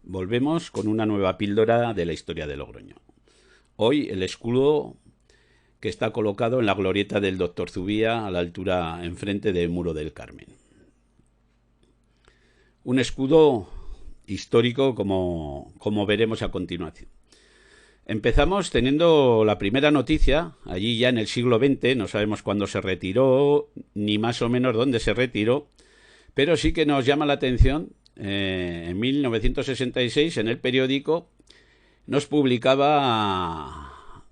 Volvemos con una nueva píldora de la historia de Logroño. Hoy el escudo que está colocado en la glorieta del Doctor Zubía, a la altura enfrente del Muro del Carmen. Un escudo histórico como veremos a continuación. Empezamos teniendo la primera noticia, allí ya en el siglo XX, no sabemos cuándo se retiró, ni más o menos dónde se retiró, pero sí que nos llama la atención. En 1966, en el periódico, nos publicaba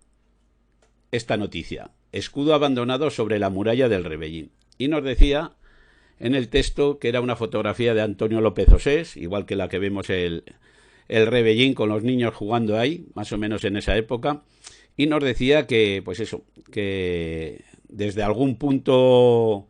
esta noticia: escudo abandonado sobre la muralla del Rebellín. Y nos decía en el texto que era una fotografía de Antonio López Osés, igual que la que vemos el Rebellín con los niños jugando ahí, más o menos en esa época. Y nos decía que, pues eso, que desde algún punto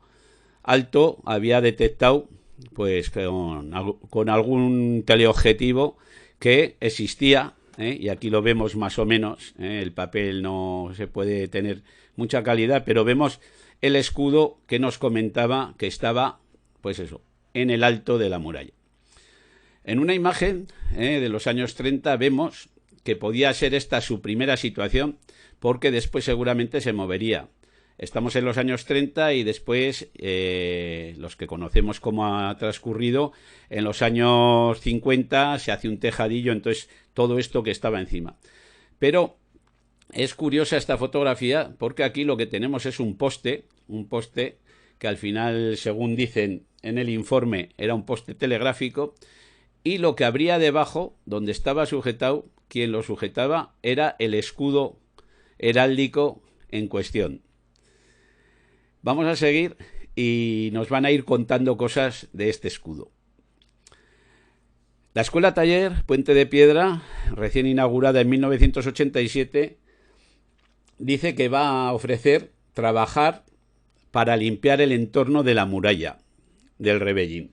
alto había detectado, pues con algún teleobjetivo, que existía, y aquí lo vemos más o menos, el papel no se puede tener mucha calidad, pero vemos el escudo que nos comentaba que estaba, pues eso, en el alto de la muralla. En una imagen de los años 30 vemos que podía ser esta su primera situación, porque después seguramente se movería. Estamos en los años 30 y después, los que conocemos cómo ha transcurrido, en los años 50 se hace un tejadillo, entonces todo esto que estaba encima. Pero es curiosa esta fotografía porque aquí lo que tenemos es un poste que al final, según dicen en el informe, era un poste telegráfico, y lo que habría debajo, donde estaba sujetado, quien lo sujetaba era el escudo heráldico en cuestión. Vamos a seguir y nos van a ir contando cosas de este escudo. La Escuela Taller Puente de Piedra, recién inaugurada en 1987, dice que va a ofrecer trabajar para limpiar el entorno de la muralla del Rebellín,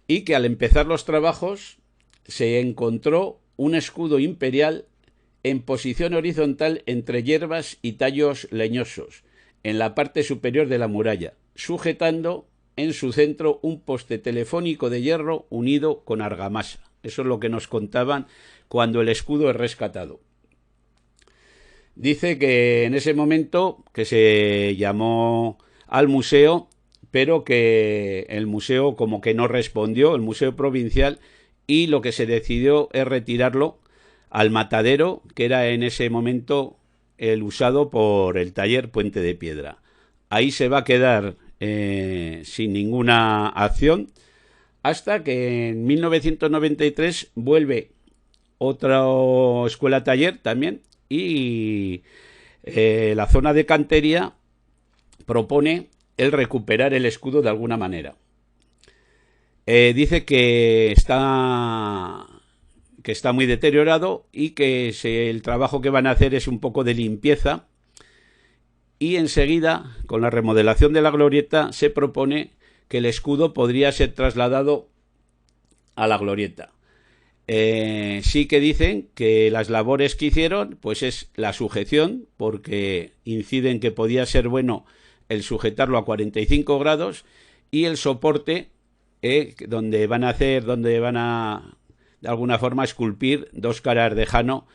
y que al empezar los trabajos se encontró un escudo imperial en posición horizontal entre hierbas y tallos leñosos, en la parte superior de la muralla, sujetando en su centro un poste telefónico de hierro unido con argamasa. Eso es lo que nos contaban cuando el escudo es rescatado. Dice que en ese momento que se llamó al museo, pero que el museo como que no respondió, el museo provincial, y lo que se decidió es retirarlo al matadero, que era en ese momento el usado por el taller Puente de Piedra. Ahí se va a quedar sin ninguna acción hasta que en 1993 vuelve otra escuela taller también, y la zona de cantería propone el recuperar el escudo de alguna manera. Dice que está muy deteriorado y que el trabajo que van a hacer es un poco de limpieza, y enseguida, con la remodelación de la glorieta, se propone que el escudo podría ser trasladado a la glorieta. Sí que dicen que las labores que hicieron pues es la sujeción, porque inciden que podía ser bueno el sujetarlo a 45 grados, y el soporte, donde van a de alguna forma esculpir dos caras de Jano,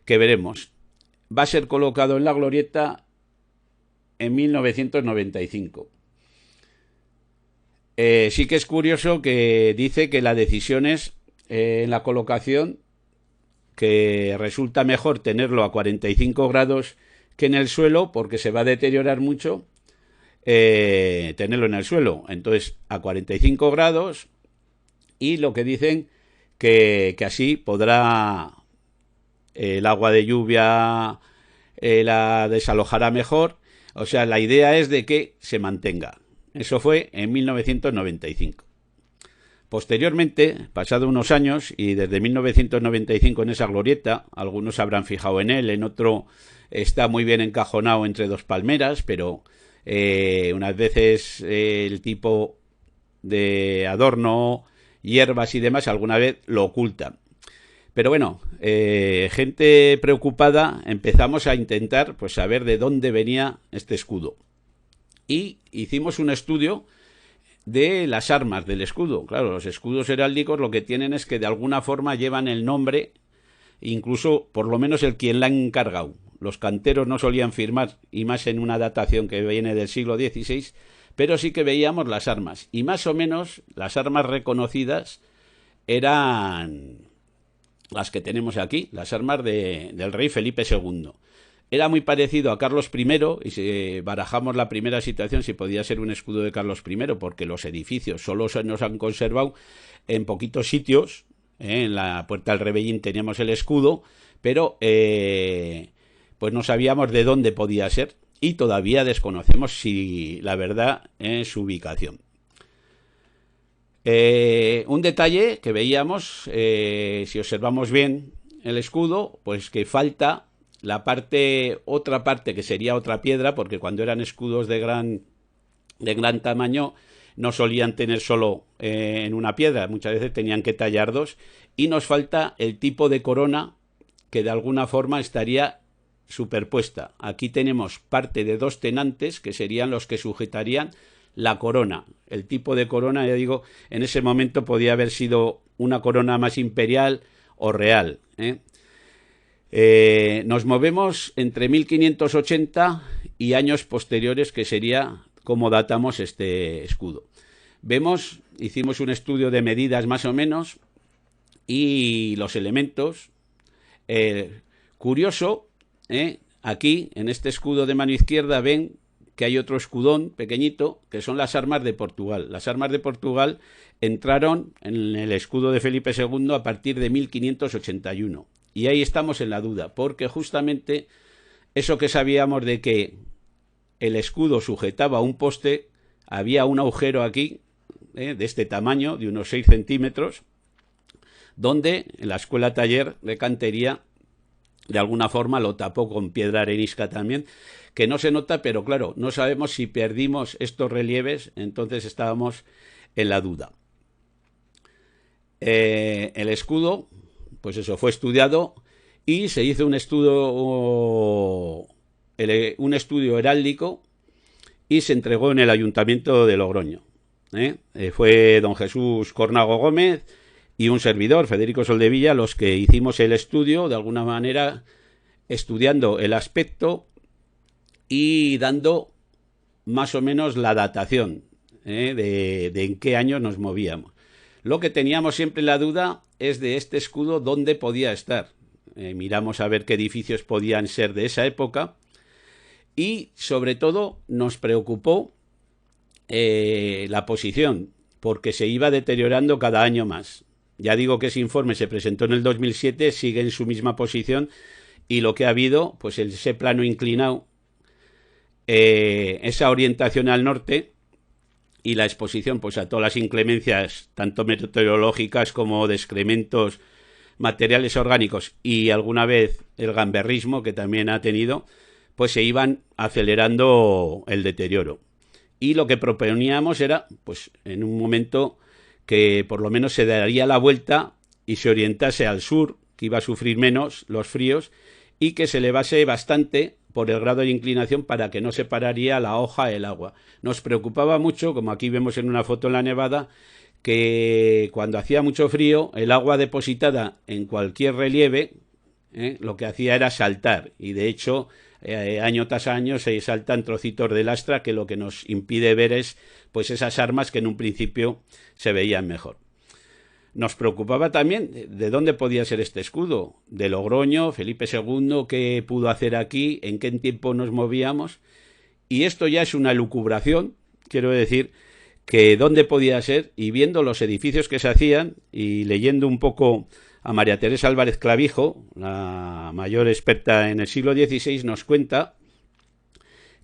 que veremos. Va a ser colocado en la glorieta en 1995. Sí que es curioso que dice que la decisión es en la colocación, que resulta mejor tenerlo a 45 grados que en el suelo, porque se va a deteriorar mucho tenerlo en el suelo. Entonces a 45 grados, y lo que dicen que así podrá el agua de lluvia la desalojará mejor. O sea, la idea es de que se mantenga. Eso fue en 1995. Posteriormente, pasado unos años, y desde 1995 en esa glorieta, algunos habrán fijado en él, en otro está muy bien encajonado entre dos palmeras, pero unas veces el tipo de adorno, hierbas y demás, alguna vez lo oculta. Pero bueno, gente preocupada, empezamos a intentar pues saber de dónde venía este escudo. Y hicimos un estudio de las armas del escudo. Claro, los escudos heráldicos lo que tienen es que de alguna forma llevan el nombre, incluso por lo menos el quien la ha encargado. Los canteros no solían firmar, y más en una datación que viene del siglo XVI, pero sí que veíamos las armas. Y más o menos las armas reconocidas eran las que tenemos aquí, las armas del rey Felipe II. Era muy parecido a Carlos I, y si barajamos la primera situación si podía ser un escudo de Carlos I, porque los edificios solo se nos han conservado en poquitos sitios. En la Puerta del Rebellín teníamos el escudo, pero pues no sabíamos de dónde podía ser, y todavía desconocemos si la verdad es su ubicación. Un detalle que veíamos, si observamos bien el escudo, pues que falta otra parte que sería otra piedra, porque cuando eran escudos de gran tamaño no solían tener solo en una piedra, muchas veces tenían que tallar dos, y nos falta el tipo de corona que de alguna forma estaría superpuesta. Aquí tenemos parte de dos tenantes que serían los que sujetarían la corona. El tipo de corona, ya digo, en ese momento podía haber sido una corona más imperial o real. Nos movemos entre 1580 y años posteriores, que sería como datamos este escudo. Hicimos un estudio de medidas más o menos y los elementos. Curioso, aquí en este escudo de mano izquierda ven que hay otro escudón pequeñito, que son las armas de Portugal. Las armas de Portugal entraron en el escudo de Felipe II a partir de 1581. Y ahí estamos en la duda, porque justamente eso que sabíamos de que el escudo sujetaba un poste, había un agujero aquí, de este tamaño, de unos 6 centímetros, donde en la escuela taller de cantería de alguna forma lo tapó con piedra arenisca también, que no se nota, pero claro, no sabemos si perdimos estos relieves, entonces estábamos en la duda. El escudo, pues eso, fue estudiado y se hizo un estudio heráldico y se entregó en el Ayuntamiento de Logroño. Fue don Jesús Cornago Gómez y un servidor, Federico Soldevilla, los que hicimos el estudio, de alguna manera estudiando el aspecto y dando más o menos la datación de en qué años nos movíamos. Lo que teníamos siempre la duda es de este escudo dónde podía estar. Miramos a ver qué edificios podían ser de esa época y sobre todo nos preocupó la posición, porque se iba deteriorando cada año más. Ya digo que ese informe se presentó en el 2007, sigue en su misma posición, y lo que ha habido, pues ese plano inclinado, esa orientación al norte y la exposición pues a todas las inclemencias, tanto meteorológicas como de excrementos, materiales orgánicos y alguna vez el gamberrismo que también ha tenido, pues se iban acelerando el deterioro. Y lo que proponíamos era, pues en un momento, que por lo menos se daría la vuelta y se orientase al sur, que iba a sufrir menos los fríos, y que se elevase bastante por el grado de inclinación para que no separaría la hoja del agua. Nos preocupaba mucho, como aquí vemos en una foto en la nevada, que cuando hacía mucho frío, el agua depositada en cualquier relieve, lo que hacía era saltar, y de hecho año tras año se saltan trocitos de lastra, que lo que nos impide ver es pues esas armas que en un principio se veían mejor. Nos preocupaba también de dónde podía ser este escudo, de Logroño, Felipe II, qué pudo hacer aquí, en qué tiempo nos movíamos, y esto ya es una elucubración, quiero decir, que dónde podía ser, y viendo los edificios que se hacían y leyendo un poco a María Teresa Álvarez Clavijo, la mayor experta en el siglo XVI, nos cuenta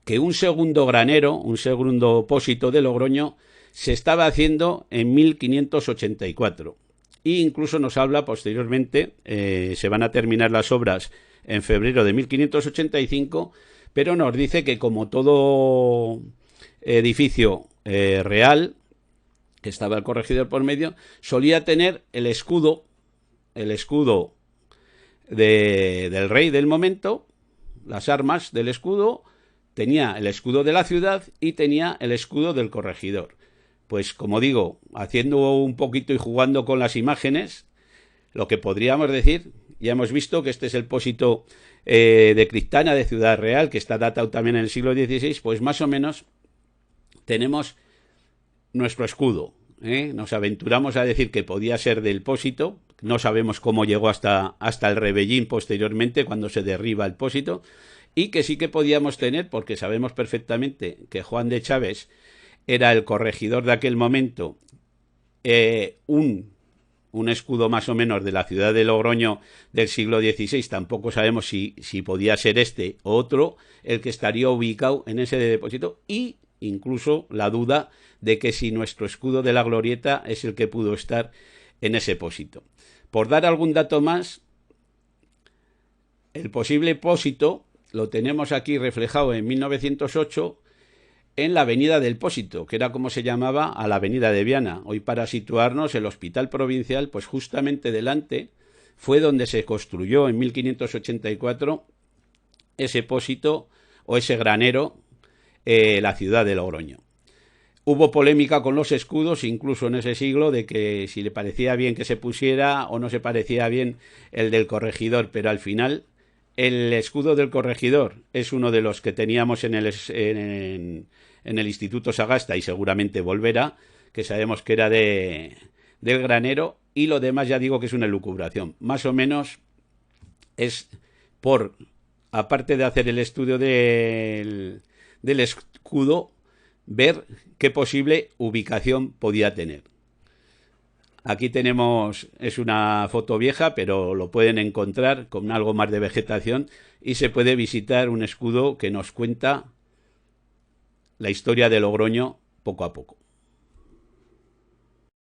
que un segundo granero, un segundo pósito de Logroño, se estaba haciendo en 1584. E incluso nos habla posteriormente, se van a terminar las obras en febrero de 1585, pero nos dice que como todo edificio real, que estaba el corregidor por medio, solía tener el escudo del rey del momento, las armas del escudo, tenía el escudo de la ciudad y tenía el escudo del corregidor. pues como digo, haciendo un poquito y jugando con las imágenes, lo que podríamos decir, ya hemos visto que este es el pósito de Criptana de Ciudad Real, que está datado también en el siglo XVI, pues más o menos tenemos nuestro escudo. Nos aventuramos a decir que podía ser del pósito, no sabemos cómo llegó hasta el Rebellín posteriormente, cuando se derriba el pósito, y que sí que podíamos tener, porque sabemos perfectamente que Juan de Chaves era el corregidor de aquel momento, un escudo más o menos de la ciudad de Logroño del siglo XVI, tampoco sabemos si podía ser este o otro, el que estaría ubicado en ese depósito, y incluso la duda de que si nuestro escudo de la Glorieta es el que pudo estar en ese pósito. Por dar algún dato más, el posible pósito lo tenemos aquí reflejado en 1908 en la Avenida del Pósito, que era como se llamaba a la Avenida de Viana. Hoy, para situarnos, el Hospital Provincial, pues justamente delante fue donde se construyó en 1584 ese pósito o ese granero, la ciudad de Logroño. Hubo polémica con los escudos, incluso en ese siglo, de que si le parecía bien que se pusiera o no se parecía bien el del corregidor, pero al final el escudo del corregidor es uno de los que teníamos en el Instituto Sagasta, y seguramente volverá, que sabemos que era del granero, y lo demás ya digo que es una elucubración. Más o menos es por, aparte de hacer el estudio del escudo, ver qué posible ubicación podía tener. Aquí tenemos, es una foto vieja, pero lo pueden encontrar con algo más de vegetación, y se puede visitar un escudo que nos cuenta la historia de Logroño poco a poco.